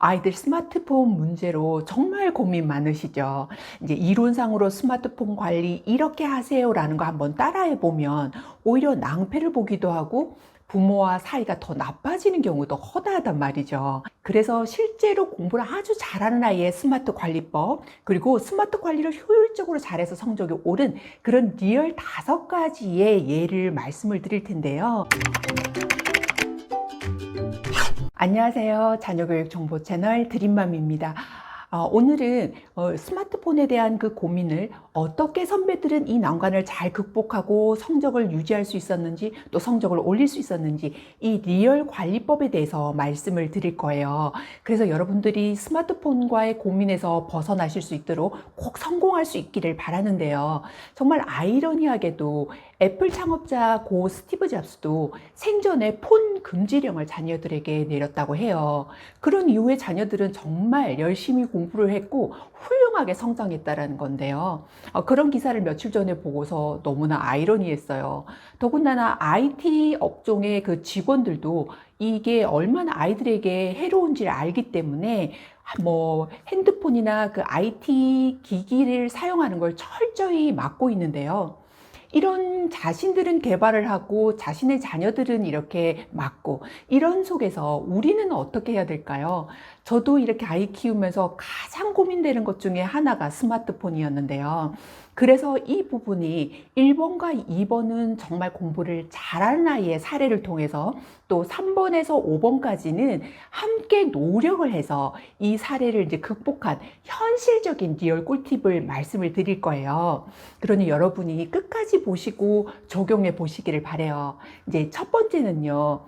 아이들 스마트폰 문제로 정말 고민 많으시죠? 이제 이론상으로 스마트폰 관리 이렇게 하세요라는 거 한번 따라해 보면 오히려 낭패를 보기도 하고 부모와 사이가 더 나빠지는 경우도 허다하단 말이죠. 그래서 실제로 공부를 아주 잘하는 아이의 스마트 관리법, 그리고 스마트 관리를 효율적으로 잘해서 성적이 오른 그런 리얼 5가지의 예를 말씀을 드릴 텐데요. 안녕하세요. 자녀교육 정보 채널 드림맘입니다. 오늘은 스마트폰에 대한 그 고민을 어떻게 선배들은 이 난관을 잘 극복하고 성적을 유지할 수 있었는지, 또 성적을 올릴 수 있었는지, 이 리얼 관리법에 대해서 말씀을 드릴 거예요. 그래서 여러분들이 스마트폰과의 고민에서 벗어나실 수 있도록 꼭 성공할 수 있기를 바라는데요. 정말 아이러니하게도 애플 창업자 고 스티브 잡스도 생전에 폰 금지령을 자녀들에게 내렸다고 해요. 그런 이후에 자녀들은 정말 열심히 공부를 했고 훌륭하게 성장했다라는 건데요. 그런 기사를 며칠 전에 보고서 너무나 아이러니했어요. 더군다나 IT 업종의 그 직원들도 이게 얼마나 아이들에게 해로운지를 알기 때문에 뭐 핸드폰이나 그 IT 기기를 사용하는 걸 철저히 막고 있는데요. 이런 자신들은 개발을 하고 자신의 자녀들은 이렇게 막고 이런 속에서 우리는 어떻게 해야 될까요? 저도 이렇게 아이 키우면서 가장 고민되는 것 중에 하나가 스마트폰이었는데요. 그래서 이 부분이 1번과 2번은 정말 공부를 잘하는 아이의 사례를 통해서, 또 3번에서 5번까지는 함께 노력을 해서 이 사례를 이제 극복한 현실적인 리얼 꿀팁을 말씀을 드릴 거예요. 그러니 여러분이 끝까지 보시고 적용해 보시기를 바래요. 이제 첫 번째는요,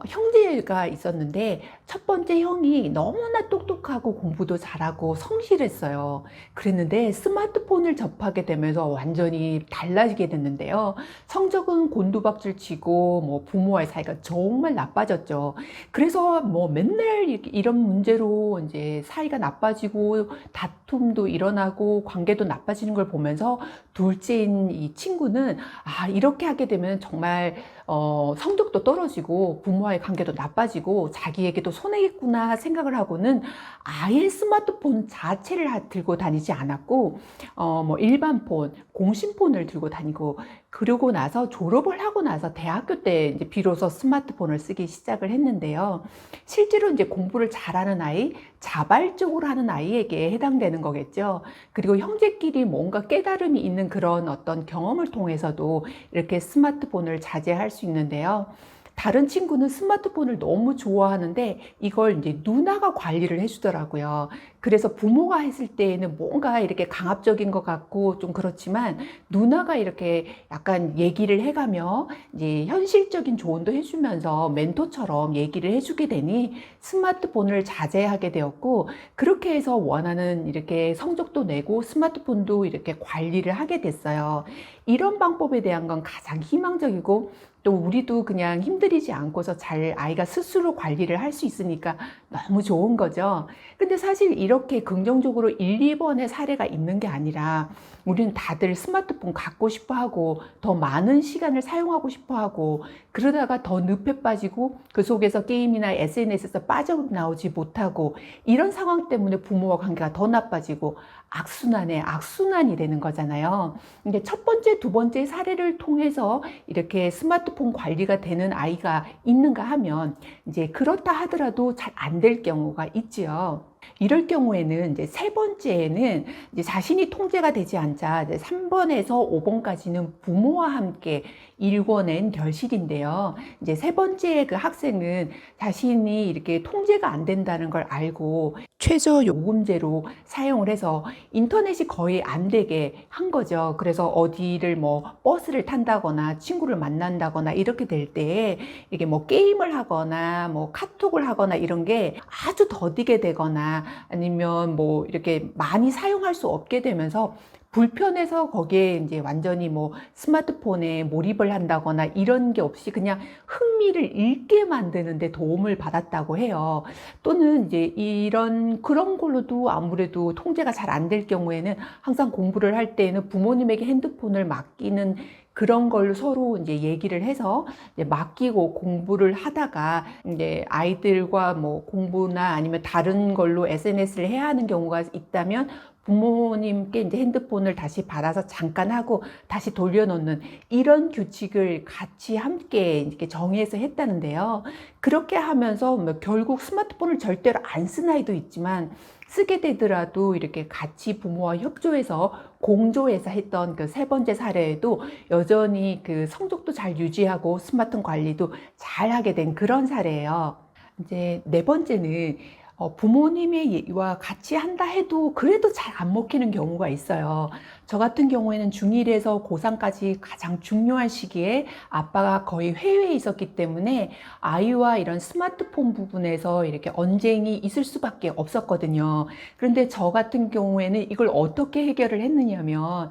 형제가 있었는데 첫 번째 형이 너무나 똑똑하고 공부도 잘하고 성실했어요. 그랬는데 스마트폰을 접하게 되면서 완전히 달라지게 됐는데요. 성적은 곤두박질 치고 뭐 부모와의 사이가 정말 나빠졌죠. 그래서 뭐 맨날 이런 문제로 이제 사이가 나빠지고 다툼도 일어나고 관계도 나빠지는 걸 보면서 둘째인 이 친구는 이렇게 하게 되면 정말 성적도 떨어지고 부모와의 관계도 나빠지고 자기에게도 손해겠구나 생각을 하고는 아예 스마트폰 자체를 들고 다니지 않았고 뭐 일반 폰, 공신폰을 들고 다니고, 그러고 나서 졸업을 하고 나서 대학교 때 이제 비로소 스마트폰을 쓰기 시작을 했는데요. 실제로 이제 공부를 잘하는 아이, 자발적으로 하는 아이에게 해당되는 거겠죠. 그리고 형제끼리 뭔가 깨달음이 있는 그런 어떤 경험을 통해서도 이렇게 스마트폰을 자제할 수 있는데요. 다른 친구는 스마트폰을 너무 좋아하는데 이걸 이제 누나가 관리를 해주더라고요. 그래서 부모가 했을 때에는 뭔가 이렇게 강압적인 것 같고 좀 그렇지만, 누나가 이렇게 약간 얘기를 해가며 이제 현실적인 조언도 해주면서 멘토처럼 얘기를 해주게 되니 스마트폰을 자제하게 되었고, 그렇게 해서 원하는 이렇게 성적도 내고 스마트폰도 이렇게 관리를 하게 됐어요. 이런 방법에 대한 건 가장 희망적이고, 또 우리도 그냥 힘들이지 않고서 잘 아이가 스스로 관리를 할 수 있으니까 너무 좋은 거죠. 근데 사실 이렇게 긍정적으로 1, 2번의 사례가 있는 게 아니라 우리는 다들 스마트폰 갖고 싶어 하고 더 많은 시간을 사용하고 싶어 하고, 그러다가 더 늪에 빠지고 그 속에서 게임이나 SNS에서 빠져나오지 못하고, 이런 상황 때문에 부모와 관계가 더 나빠지고 악순환에 악순환이 되는 거잖아요. 근데 첫 번째, 두 번째 사례를 통해서 이렇게 스마트폰 관리가 되는 아이가 있는가 하면, 이제 그렇다 하더라도 잘 안 될 경우가 있지요. 이럴 경우에는 이제 세 번째에는 이제 자신이 통제가 되지 않자 이제 3번에서 5번까지는 부모와 함께 일궈낸 결실인데요. 이제 세 번째 그 학생은 자신이 이렇게 통제가 안 된다는 걸 알고 최저 요금제로 사용을 해서 인터넷이 거의 안 되게 한 거죠. 그래서 어디를 뭐 버스를 탄다거나 친구를 만난다거나 이렇게 될 때에 이게 뭐 게임을 하거나 뭐 카톡을 하거나 이런 게 아주 더디게 되거나 아니면 뭐 이렇게 많이 사용할 수 없게 되면서 불편해서 거기에 이제 완전히 뭐 스마트폰에 몰입을 한다거나 이런 게 없이 그냥 흥미를 잃게 만드는 데 도움을 받았다고 해요. 또는 이제 이런 그런 걸로도 아무래도 통제가 잘 안 될 경우에는 항상 공부를 할 때에는 부모님에게 핸드폰을 맡기는 그런 걸로 서로 이제 얘기를 해서 이제 맡기고 공부를 하다가 이제 아이들과 뭐 공부나 아니면 다른 걸로 SNS를 해야 하는 경우가 있다면 부모님께 이제 핸드폰을 다시 받아서 잠깐 하고 다시 돌려놓는 이런 규칙을 같이 함께 이렇게 정해서 했다는데요. 그렇게 하면서 뭐 결국 스마트폰을 절대로 안 쓴 아이도 있지만 쓰게 되더라도 이렇게 같이 부모와 협조해서 공조해서 했던 그 세 번째 사례에도 여전히 그 성적도 잘 유지하고 스마트폰 관리도 잘 하게 된 그런 사례예요. 이제 네 번째는 부모님과 같이 한다 해도 그래도 잘 안 먹히는 경우가 있어요. 저 같은 경우에는 중1에서 고3까지 가장 중요한 시기에 아빠가 거의 해외에 있었기 때문에 아이와 이런 스마트폰 부분에서 이렇게 언쟁이 있을 수밖에 없었거든요. 그런데 저 같은 경우에는 이걸 어떻게 해결을 했느냐면,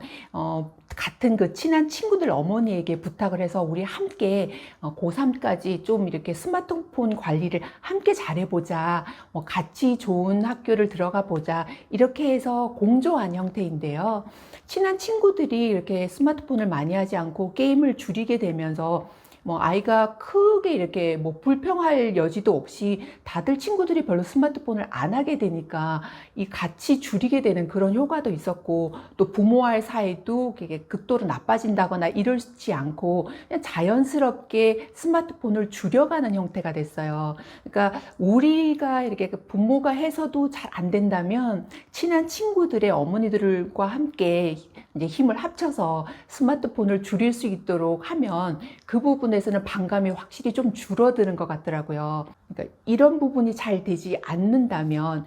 같은 그 친한 친구들 어머니에게 부탁을 해서 우리 함께 고3까지 좀 이렇게 스마트폰 관리를 함께 잘해보자. 같이 좋은 학교를 들어가 보자. 이렇게 해서 공조한 형태인데요. 친한 친구들이 이렇게 스마트폰을 많이 하지 않고 게임을 줄이게 되면서 뭐 아이가 크게 이렇게 뭐 불평할 여지도 없이 다들 친구들이 별로 스마트폰을 안 하게 되니까 이 같이 줄이게 되는 그런 효과도 있었고, 또 부모와의 사이도 이게 극도로 나빠진다거나 이러지 않고 그냥 자연스럽게 스마트폰을 줄여가는 형태가 됐어요. 그러니까 우리가 이렇게 부모가 해서도 잘 안 된다면 친한 친구들의 어머니들과 함께 이제 힘을 합쳐서 스마트폰을 줄일 수 있도록 하면 그 부분에서는 반감이 확실히 좀 줄어드는 것 같더라고요. 그러니까 이런 부분이 잘 되지 않는다면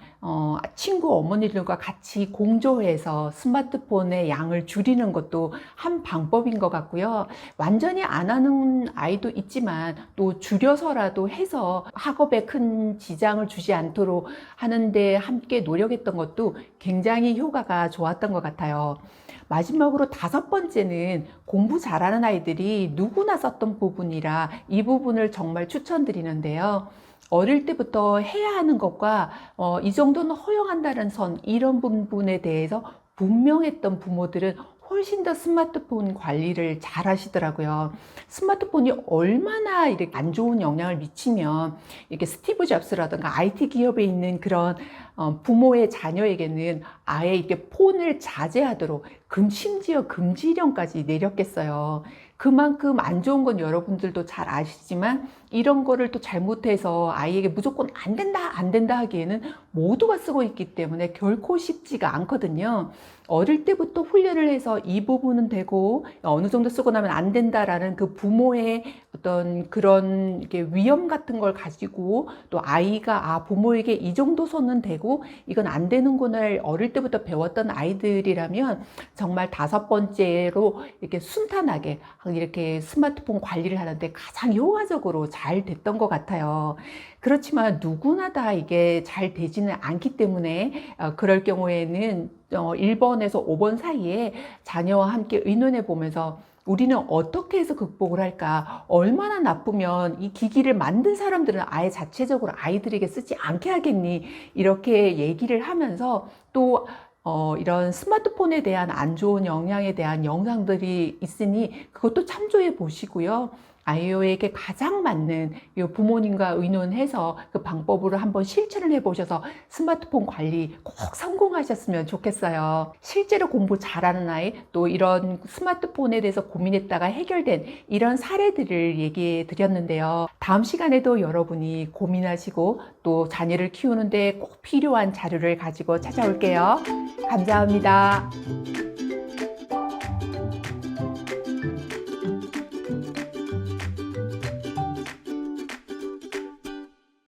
친구 어머니들과 같이 공조해서 스마트폰의 양을 줄이는 것도 한 방법인 것 같고요. 완전히 안 하는 아이도 있지만 또 줄여서라도 해서 학업에 큰 지장을 주지 않도록 하는데 함께 노력했던 것도 굉장히 효과가 좋았던 것 같아요. 마지막으로 다섯 번째는 공부 잘하는 아이들이 누구나 썼던 부분이라 이 부분을 정말 추천드리는데요. 어릴 때부터 해야 하는 것과 이 정도는 허용한다는 선, 이런 부분에 대해서 분명했던 부모들은 훨씬 더 스마트폰 관리를 잘 하시더라고요. 스마트폰이 얼마나 이렇게 안 좋은 영향을 미치면 이렇게 스티브 잡스라든가 IT 기업에 있는 그런 부모의 자녀에게는 아예 이렇게 폰을 자제하도록 심지어 금지령까지 내렸겠어요. 그만큼 안 좋은 건 여러분들도 잘 아시지만 이런 거를 또 잘못해서 아이에게 무조건 안 된다, 안 된다 하기에는 모두가 쓰고 있기 때문에 결코 쉽지가 않거든요. 어릴 때부터 훈련을 해서 이 부분은 되고 어느 정도 쓰고 나면 안 된다라는 그 부모의 어떤 그런 이렇게 위험 같은 걸 가지고 또 아이가 부모에게 이 정도 손은 되고 이건 안 되는구나를 어릴 때부터 배웠던 아이들이라면 정말 다섯 번째로 이렇게 순탄하게 이렇게 스마트폰 관리를 하는데 가장 효과적으로 잘 됐던 것 같아요. 그렇지만 누구나 다 이게 잘 되지는 않기 때문에 그럴 경우에는 1번에서 5번 사이에 자녀와 함께 의논해 보면서 우리는 어떻게 해서 극복을 할까? 얼마나 나쁘면 이 기기를 만든 사람들은 아예 자체적으로 아이들에게 쓰지 않게 하겠니? 이렇게 얘기를 하면서 또 이런 스마트폰에 대한 안 좋은 영향에 대한 영상들이 있으니 그것도 참조해 보시고요. 아이에게 가장 맞는 이 부모님과 의논해서 그 방법으로 한번 실천을 해보셔서 스마트폰 관리 꼭 성공하셨으면 좋겠어요. 실제로 공부 잘하는 아이, 또 이런 스마트폰에 대해서 고민했다가 해결된 이런 사례들을 얘기해 드렸는데요. 다음 시간에도 여러분이 고민하시고 또 자녀를 키우는데 꼭 필요한 자료를 가지고 찾아올게요. 감사합니다.